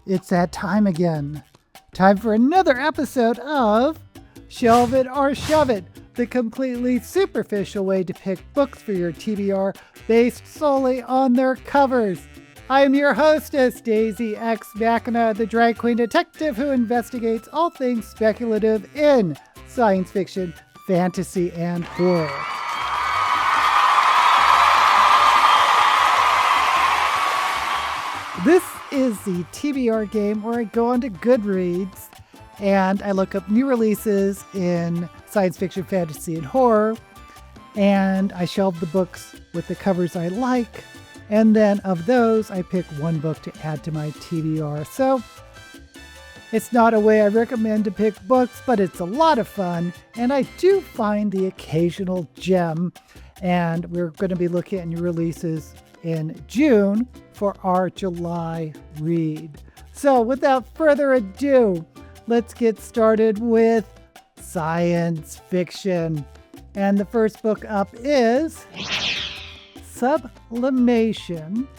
It's that time again. Time for another episode of Shelve It or Shove It, the completely superficial way to pick books for your TBR based solely on their covers. I am your hostess, Daisy X Machina, the drag queen detective who investigates all things speculative in science fiction, fantasy, and horror. This is the TBR game where I go onto Goodreads and I look up new releases in science fiction, fantasy, and horror, and I shelve the books with the covers I like, and then of those I pick one book to add to my TBR. So it's not a way I recommend to pick books, but it's a lot of fun, and I do find the occasional gem, and we're going to be looking at new releases in June for our July read. So without further ado, let's get started with science fiction. And the first book up is Sublimation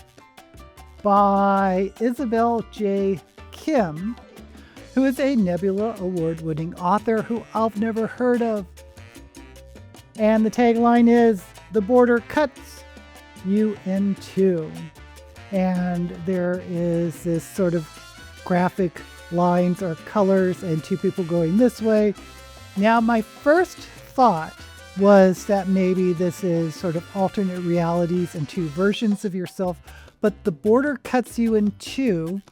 by Isabel J. Kim, who is a Nebula Award-winning author who I've never heard of. And the tagline is, "The border cuts you in two." And there is this sort of graphic lines or colors and two people going this way. Now, my first thought was that maybe this is sort of alternate realities and two versions of yourself, but the border cuts you in two.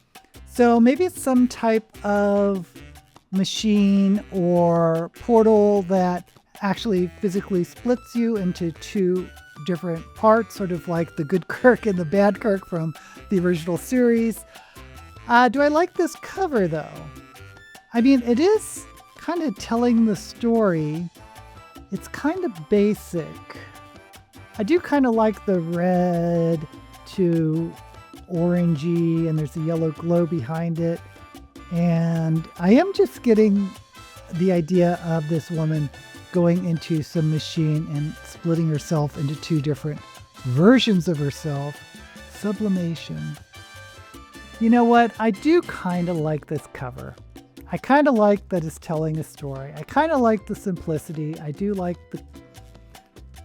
So maybe it's some type of machine or portal that actually physically splits you into two different parts, sort of like the good Kirk and the bad Kirk from the original series. Do I like this cover though? I mean, it is kind of telling the story. It's kind of basic. I do kind of like the red to orangey, and there's a yellow glow behind it. And I am just getting the idea of this woman going into some machine and splitting herself into two different versions of herself. Sublimation. You know what? I do kind of like this cover. I kind of like that it's telling a story. I kind of like the simplicity. I do like the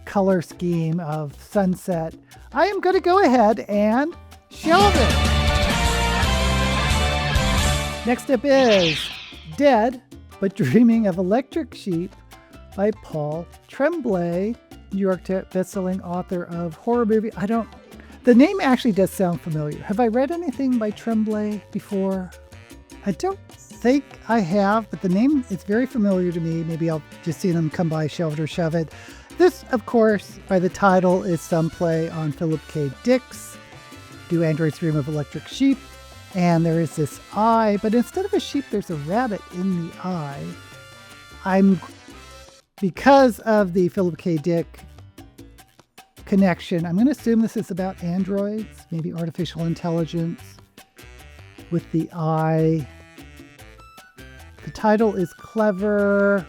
color scheme of sunset. I am going to go ahead and shelve it. Next up is Dead But Dreaming of Electric Sheep by Paul Tremblay, New York bestselling author of horror movie. The name actually does sound familiar. Have I read anything by Tremblay before? I don't think I have, but the name is very familiar to me. Maybe I'll just see them come by Shelved or Shove It. This, of course, by the title, is some play on Philip K. Dick's Do Androids Dream of Electric Sheep? And there is this eye, but instead of a sheep, there's a rabbit in the eye. Because of the Philip K. Dick connection, I'm going to assume this is about androids, maybe artificial intelligence with the eye. The title is clever.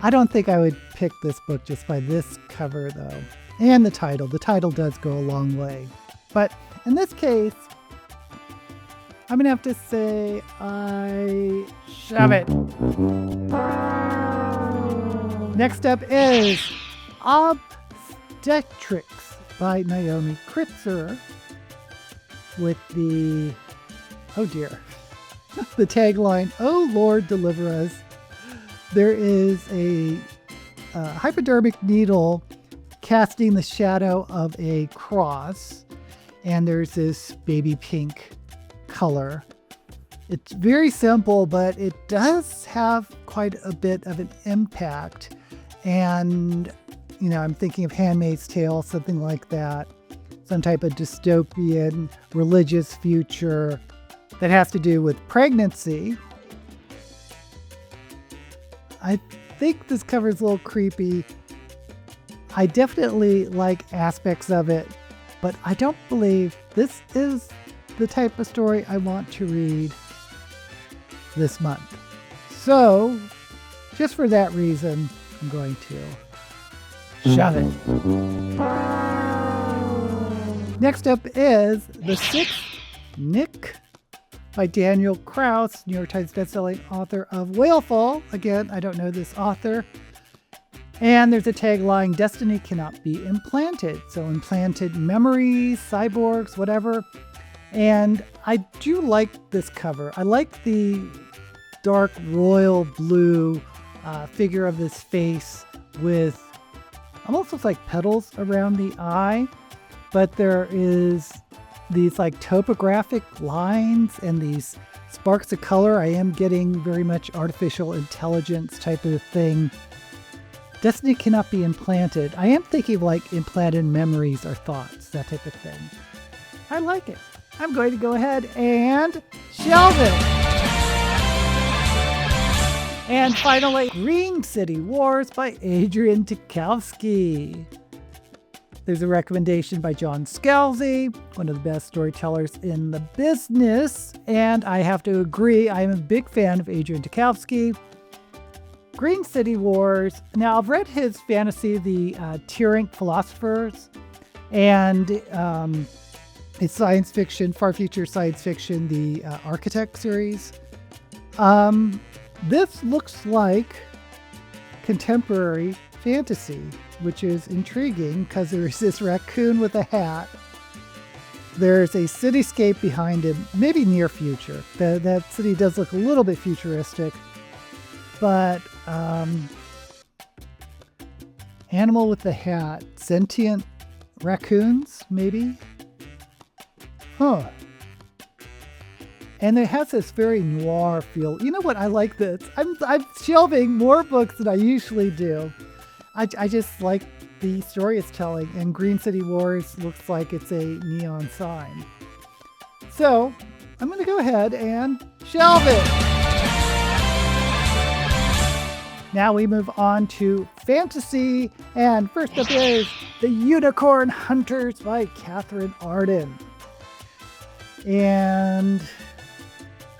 I don't think I would pick this book just by this cover, though. And the title. The title does go a long way. But in this case, I'm going to have to say I shove it. Next up is Obstetrics by Naomi Kritzer with the, oh dear, the tagline, "Oh Lord, deliver us." There is a hypodermic needle casting the shadow of a cross, and there's this baby pink color. It's very simple, but it does have quite a bit of an impact. And, I'm thinking of Handmaid's Tale, something like that. Some type of dystopian religious future that has to do with pregnancy. I think this cover is a little creepy. I definitely like aspects of it, but I don't believe this is the type of story I want to read this month. So, just for that reason, I'm going to shove it. Next up is The Sixth Nick by Daniel Kraus, New York Times bestselling author of Whalefall. Again, I don't know this author. And there's a tagline, destiny cannot be implanted. So implanted memories, cyborgs, whatever. And I do like this cover. I like the dark royal blue figure of this face with almost looks like petals around the eye. But there is these like topographic lines and these sparks of color. I am getting very much artificial intelligence type of thing. Destiny cannot be implanted. I am thinking of like implanted memories or thoughts, that type of thing. I like it. I'm going to go ahead and shelve it. And finally, Green City Wars by Adrian Tchaikovsky. There's a recommendation by John Scalzi, one of the best storytellers in the business. And I have to agree, I am a big fan of Adrian Tchaikovsky. Green City Wars. Now, I've read his fantasy, the Tyrant Philosophers, and it's science fiction, far future science fiction, the Architect series. This looks like contemporary fantasy, which is intriguing because there's this raccoon with a hat. There's a cityscape behind him, maybe near future. That city does look a little bit futuristic, but animal with the hat, sentient raccoons, maybe? Huh. And it has this very noir feel. You know what? I like this. I'm shelving more books than I usually do. I just like the story it's telling, and Green City Wars looks like it's a neon sign. So I'm going to go ahead and shelve it. Now we move on to fantasy, and first up is The Unicorn Hunters by Catherine Arden. And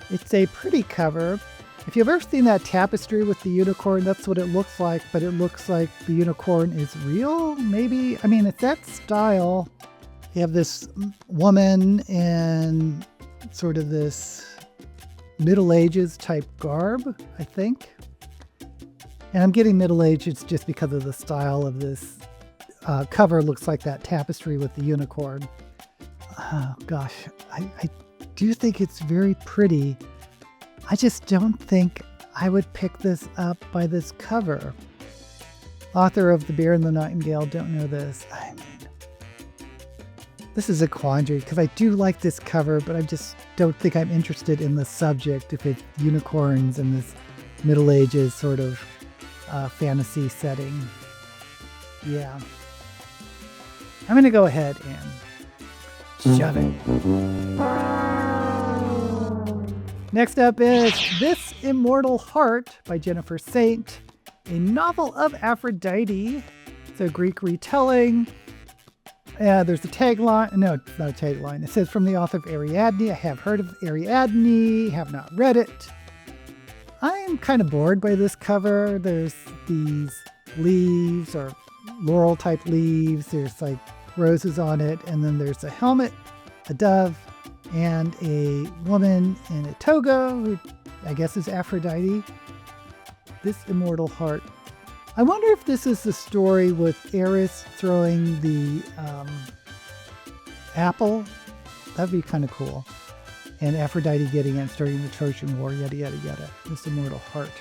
it's a pretty cover. If you've ever seen that tapestry with the unicorn, that's what it looks like, but it looks like the unicorn is real, maybe? I mean, it's that style. You have this woman in sort of this Middle Ages type garb, I think. And I'm getting Middle Ages just because of the style of this cover. Looks like that tapestry with the unicorn. Oh, gosh, I do think it's very pretty. I just don't think I would pick this up by this cover. Author of The Bear and the Nightingale, don't know this. I mean, this is a quandary because I do like this cover, but I just don't think I'm interested in the subject if it's unicorns and this Middle Ages sort of fantasy setting. Yeah. I'm going to go ahead and shove it. Next up is This Immortal Heart by Jennifer Saint, a novel of Aphrodite. It's a Greek retelling. There's a tagline. No, it's not a tagline. It says from the author of Ariadne. I have heard of Ariadne, have not read it. I am kind of bored by this cover. There's these leaves or laurel type leaves. There's like roses on it. And then there's a helmet, a dove, and a woman in a toga, who I guess is Aphrodite. This Immortal Heart. I wonder if this is the story with Eris throwing the apple. That'd be kind of cool. And Aphrodite getting it and starting the Trojan War, yada, yada, yada. This Immortal Heart.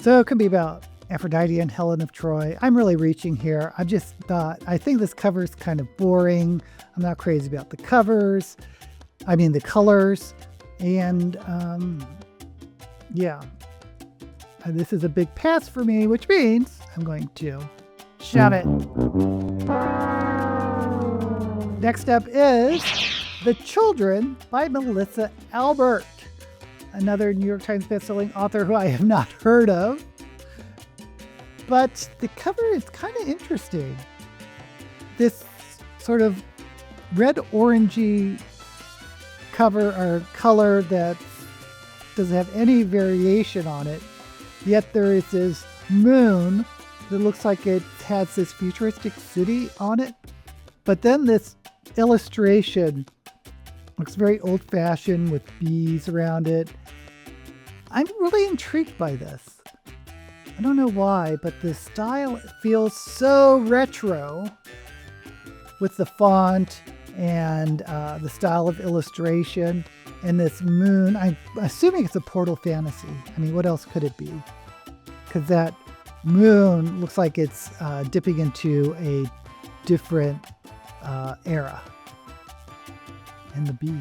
So it could be about Aphrodite and Helen of Troy. I'm really reaching here. I think this cover is kind of boring. I'm not crazy about the covers. I mean, the colors. And yeah. This is a big pass for me, which means I'm going to shove it. Next up is The Children by Melissa Albert, another New York Times bestselling author who I have not heard of. But the cover is kind of interesting. This sort of red-orangey cover or color that doesn't have any variation on it. Yet there is this moon that looks like it has this futuristic city on it. But then this illustration looks very old-fashioned with bees around it. I'm really intrigued by this. I don't know why, but the style feels so retro with the font and the style of illustration and this moon. I'm assuming it's a Portal Fantasy. I mean, what else could it be? Because that moon looks like it's dipping into a different era. And the bees.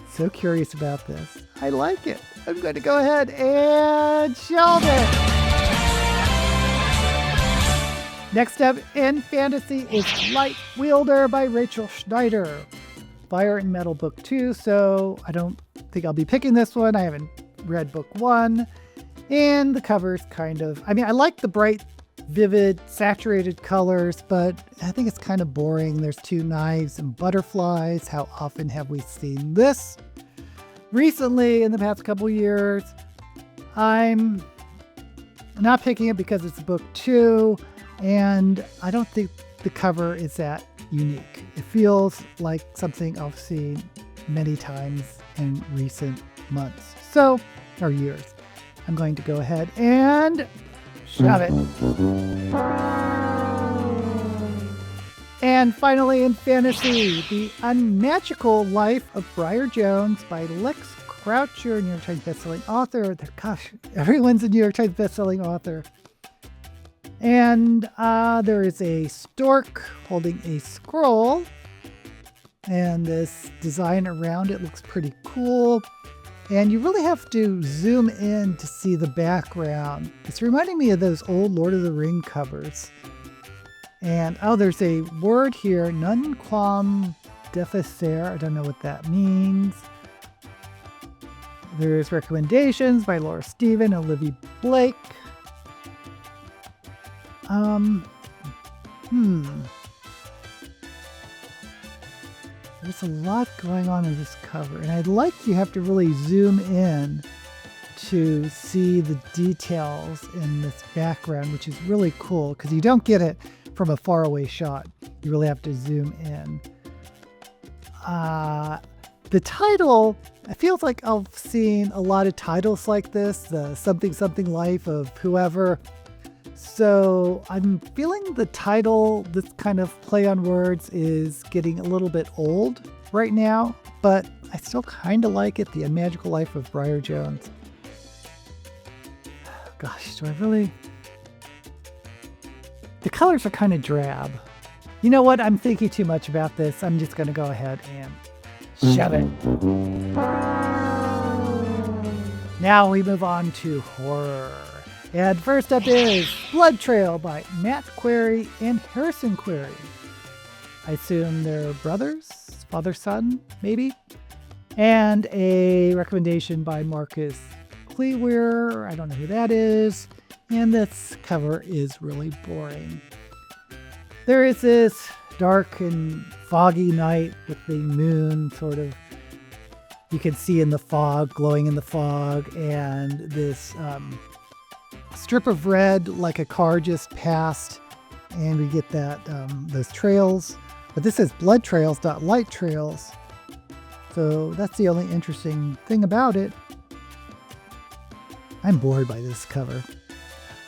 So curious about this. I like it. I'm going to go ahead and shelve it. Next up in fantasy is Light Wielder by Rachel Schneider. Fire and Metal book 2, so I don't think I'll be picking this one. I haven't read book 1. And the cover's kind of, I mean, I like the bright, vivid, saturated colors, but I think it's kind of boring. There's 2 knives and butterflies. How often have we seen this? Recently, in the past couple years, I'm not picking it because it's book 2, and I don't think the cover is that unique. It feels like something I've seen many times in recent months, or years. I'm going to go ahead and shove it. And finally in fantasy, The Unmagical Life of Briar Jones by Lex Croucher, New York Times bestselling author. Gosh, everyone's a New York Times bestselling author. And there is a stork holding a scroll. And this design around it looks pretty cool. And you really have to zoom in to see the background. It's reminding me of those old Lord of the Ring covers. And, there's a word here, nunquam deficere. I don't know what that means. There's recommendations by Laura Stephen and Olivia Blake. There's a lot going on in this cover, and I'd like you have to really zoom in to see the details in this background, which is really cool because you don't get it from a faraway shot. You really have to zoom in. The title, it feels like I've seen a lot of titles like this, the something something life of whoever. So I'm feeling the title, this kind of play on words, is getting a little bit old right now, but I still kind of like it. The Unmagical Life of Briar Jones. Gosh, do I really? The colors are kind of drab. You know what? I'm thinking too much about this. I'm just going to go ahead and shove it. Now we move on to horror. And first up is Blood Trail by Matt Query and Harrison Query. I assume they're brothers, father, son, maybe. And a recommendation by Marcus Clewear. I don't know who that is. And this cover is really boring. There is this dark and foggy night with the moon sort of, you can see in the fog, glowing in the fog, and this strip of red like a car just passed, and we get that those trails. But this is blood trails, not light trails. So that's the only interesting thing about it. I'm bored by this cover.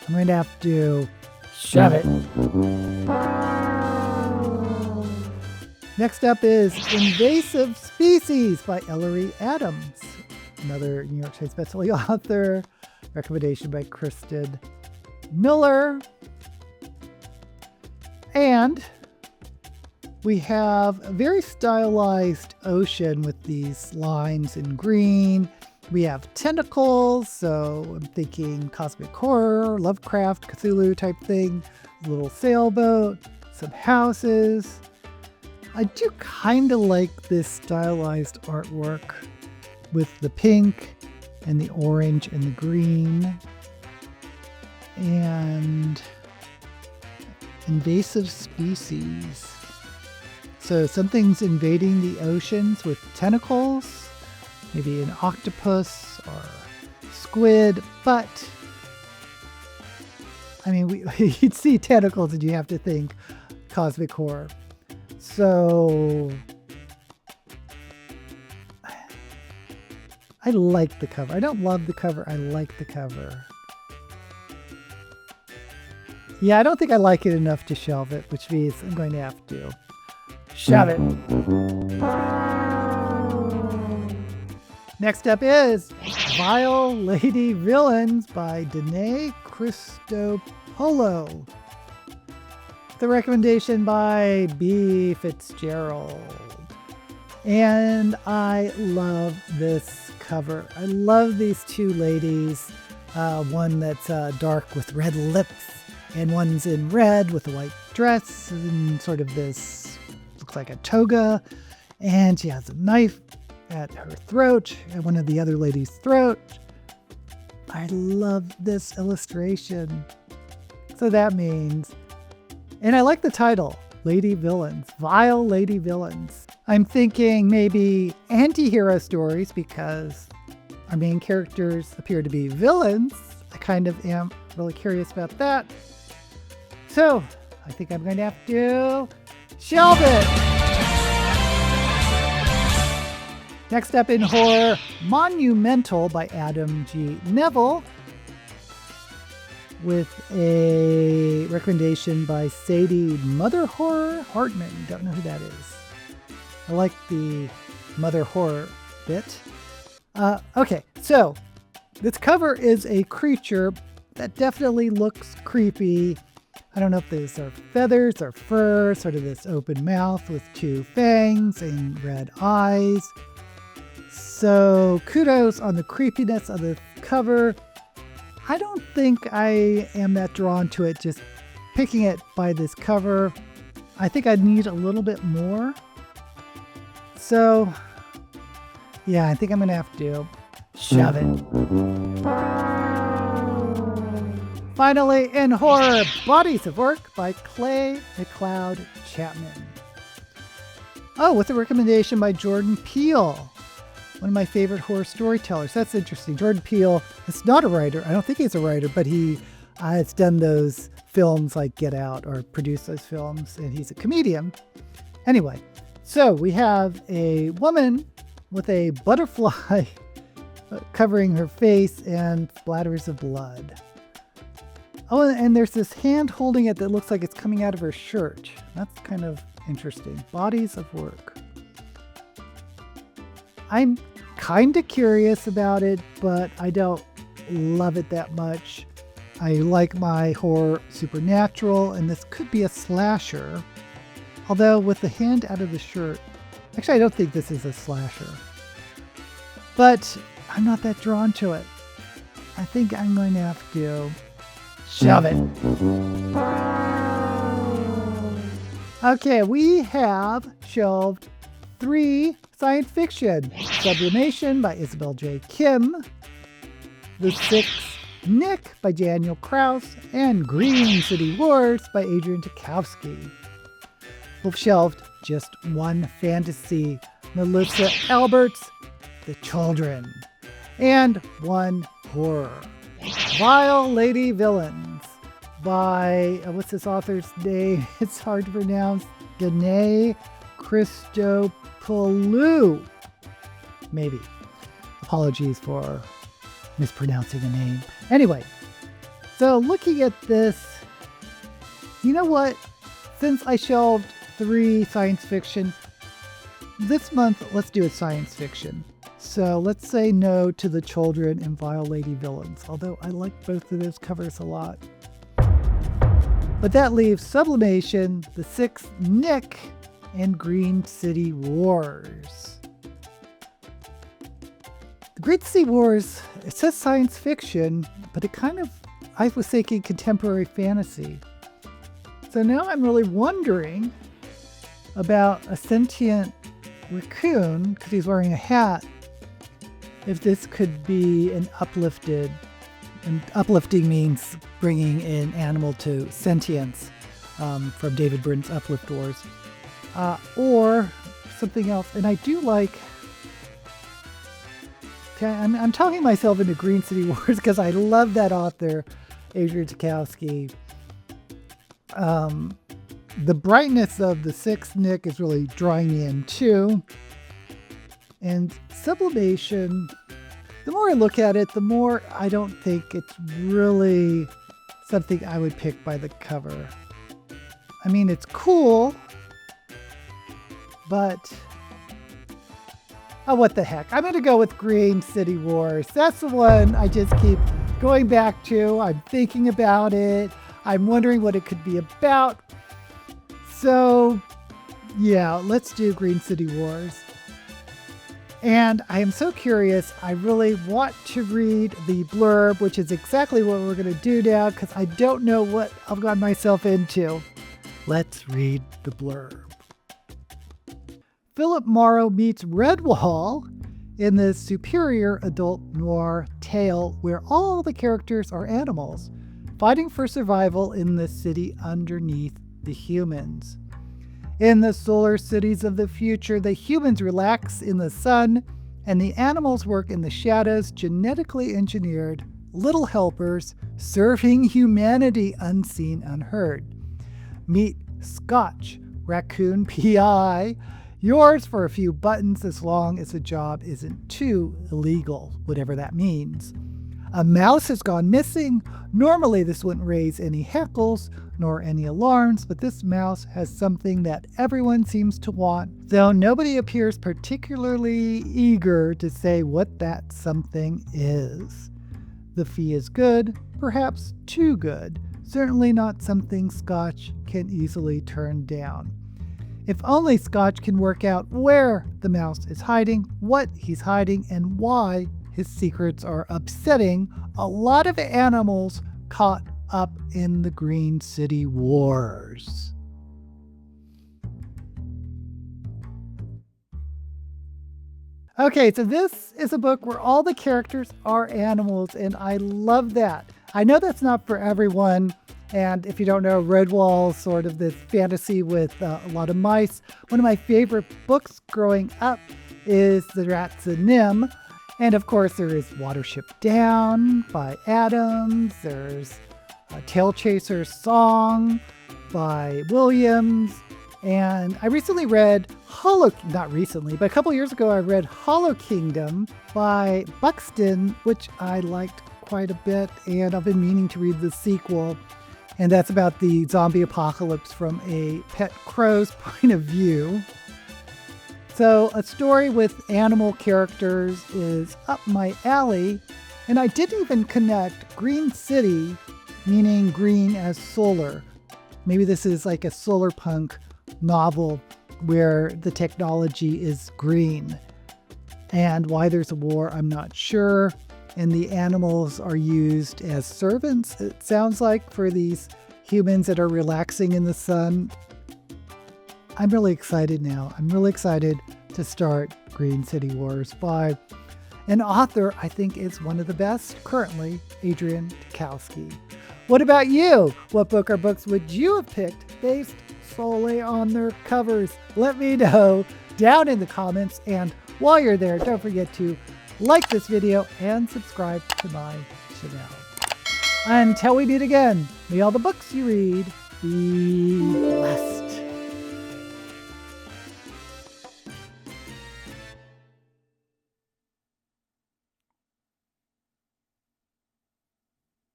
I'm going to have to shove it. Next up is Invasive Species by Ellery Adams, another New York Times bestselling author. Recommendation by Kristen Miller. And we have a very stylized ocean with these lines in green. We have tentacles, so I'm thinking cosmic horror, Lovecraft, Cthulhu type thing. A little sailboat, some houses. I do kind of like this stylized artwork with the pink and the orange and the green. And invasive species. So something's invading the oceans with tentacles, maybe an octopus or squid, but I mean, you'd see tentacles and you have to think cosmic horror. So I like the cover. I don't love the cover. I like the cover. Yeah, I don't think I like it enough to shelve it, which means I'm going to have to shove it. Next up is Vile Lady Villains by Danae Christopolo. The recommendation by B. Fitzgerald. And I love this cover. I love these two ladies. One that's dark with red lips, and one's in red with a white dress and sort of this, looks like a toga. And she has a knife at her throat, at one of the other ladies' throat. I love this illustration. So that means, and I like the title, Lady Villains, Vile Lady Villains. I'm thinking maybe anti-hero stories because our main characters appear to be villains. I kind of am really curious about that. So I think I'm going to have to shelve it. Next up in horror, Monumental by Adam G. Neville, with a recommendation by Sadie Mother Horror Hartman. Don't know who that is. I like the Mother Horror bit. Okay, so this cover is a creature that definitely looks creepy. I don't know if these are feathers or fur, sort of this open mouth with two fangs and red eyes. So kudos on the creepiness of the cover. I don't think I am that drawn to it just picking it by this cover. I think I'd need a little bit more. So yeah, I think I'm going to have to shove it. Finally, in horror, Bodies of Work by Clay McLeod Chapman. Oh, with a recommendation by Jordan Peele, one of my favorite horror storytellers. That's interesting. Jordan Peele is not a writer. I don't think he's a writer, but he has done those films like Get Out or produced those films, and he's a comedian. Anyway, so we have a woman with a butterfly covering her face and splatters of blood. Oh, and there's this hand holding it that looks like it's coming out of her shirt. That's kind of interesting. Bodies of Work. I'm kind of curious about it, but I don't love it that much. I like my horror supernatural, and this could be a slasher. Although with the hand out of the shirt, actually I don't think this is a slasher. But I'm not that drawn to it. I think I'm going to have to shove it. Okay, we have shelved 3 science fiction. Sublimation by Isabel J. Kim. The 6th Nick by Daniel Kraus. And Green City Wars by Adrian Tchaikovsky. We've shelved just 1 fantasy. Melissa Albert's The Children. And 1 horror. Vile Lady Villains by, what's this author's name? It's hard to pronounce. Danae Christopolo. Maybe. Apologies for mispronouncing a name. Anyway, so looking at this, you know what? Since I shelved 3 science fiction, this month let's do a science fiction. So let's say no to The Children and Vile Lady Villains, although I like both of those covers a lot. But that leaves Sublimation, The 6th Nick, and Green City Wars. The Green City Wars, it says science fiction, but it kind of, I was thinking contemporary fantasy. So now I'm really wondering about a sentient raccoon, because he's wearing a hat, if this could be an uplifted, and uplifting means bringing an animal to sentience, from David Brin's Uplift Wars, or something else. And I do like, okay, I'm talking myself into Green City Wars because I love that author, Adrian Tchaikovsky. The brightness of the 6th Nick is really drawing me in too. And sublimation, the more I look at it, the more I don't think it's really something I would pick by the cover. I mean, it's cool, but oh, what the heck. I'm going to go with Green City Wars. That's the one I just keep going back to. I'm thinking about it. I'm wondering what it could be about. So, yeah, let's do Green City Wars. And I am so curious. I really want to read the blurb, which is exactly what we're going to do now because I don't know what I've gotten myself into. Let's read the blurb. Philip Morrow meets Redwall in this superior adult noir tale where all the characters are animals, fighting for survival in the city underneath the humans. In the solar cities of the future, the humans relax in the sun, and the animals work in the shadows, genetically engineered little helpers serving humanity unseen, unheard. Meet Scotch, Raccoon PI, yours for a few buttons as long as the job isn't too illegal, whatever that means. A mouse has gone missing. Normally this wouldn't raise any heckles nor any alarms, but this mouse has something that everyone seems to want, though nobody appears particularly eager to say what that something is. The fee is good, perhaps too good, certainly not something Scotch can easily turn down. If only Scotch can work out where the mouse is hiding, what he's hiding, and why his secrets are upsetting a lot of animals caught up in the Green City Wars. Okay, so this is a book where all the characters are animals, and I love that. I know that's not for everyone, and if you don't know, Redwall, sort of this fantasy with a lot of mice. One of my favorite books growing up is The Rats and Nim. And of course, there is Watership Down by Adams. There's Tail Chaser's Song by Williams. And I recently read not recently, but a couple years ago, I read Hollow Kingdom by Buxton, which I liked quite a bit. And I've been meaning to read the sequel. And that's about the zombie apocalypse from a pet crow's point of view. So a story with animal characters is up my alley, and I didn't even connect Green City, meaning green as solar. Maybe this is like a solar punk novel where the technology is green. And why there's a war, I'm not sure. And the animals are used as servants, it sounds like, for these humans that are relaxing in the sun. I'm really excited now. I'm really excited to start Green City Wars by an author I think is one of the best currently, Adrian Tchaikovsky. What about you? What book or books would you have picked based solely on their covers? Let me know down in the comments. And while you're there, don't forget to like this video and subscribe to my channel. Until we meet again, may all the books you read be blessed.